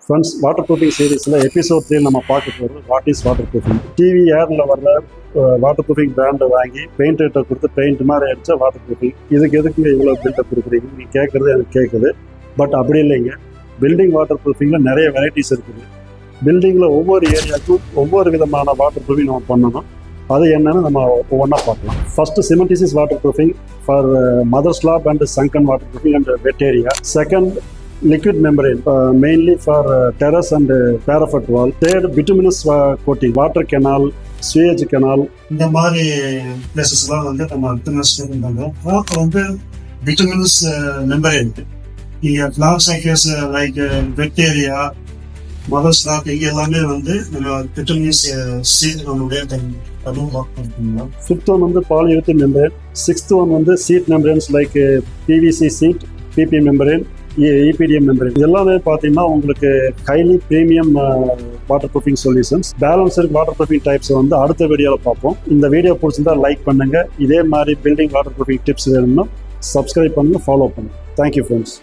Friends, waterproofing சீரீஸில் episode 3 நம்ம பார்க்க போகிறது வாட் இஸ் வாட்டர் ப்ரூஃபிங். டிவி ஏரில் வர்ற வாட்டர் ப்ரூஃபிங் பிராண்டை வாங்கி பெயிண்ட் ரேட்டை கொடுத்து பெயிண்ட் மாதிரி அடித்தா வாட்டர் ப்ரூஃபிங். எதுக்கு இவ்வளோ பில்டப் கொடுக்குறீங்க நீங்கள் கேட்குறது எனக்கு கேட்குது. பட் அப்படி இல்லைங்க. பில்டிங் வாட்டர் ப்ரூஃபிங்கில் நிறைய வெரைட்டிஸ் இருக்குது. பில்டிங்கில் ஒவ்வொரு ஏரியாவுக்கும் ஒவ்வொரு விதமான வாட்டர் ப்ரூஃபிங் நம்ம பண்ணணும். அது என்னன்னு நம்ம ஒவ்வொன்றா பார்க்கலாம். First cementitious waterproofing for mother slab and sunken waterproofing and wet area. Second, liquid membrane mainly for terrace and parapet wall. Third, bituminous coating, water canal, sewage canal. இந்த மாதிரி பிளேசஸ்லாம் வந்து நம்ம bituminous பண்ணுறாங்க. Fourth வந்து bituminous membrane. இங்கே plans areas like wet area, mother slab இங்கே எல்லாமே வந்து நம்ம bituminous சீட் நம்மளுடைய பண்ணுவோம். ஃபிஃப்த் ஒன் வந்து polyurethane membrane. சிக்ஸ்த் ஒன் வந்து sheet membranes like PVC sheet, PP membrane, EPDM membrane. எல்லாமே பார்த்தீங்கன்னா உங்களுக்கு highly premium waterproofing solutions. Balanced waterproofing types வந்து அடுத்த வீடியோவில் பார்ப்போம். இந்த வீடியோ பிடிச்சிருந்தா லைக் பண்ணுங்க. இதே மாதிரி பில்டிங் வாட்டர் ப்ரூஃபிங் டிப்ஸ் வேணும்னா சப்ஸ்கிரைப் பண்ணுங்க, ஃபாலோ பண்ணுங்க. Thank you friends.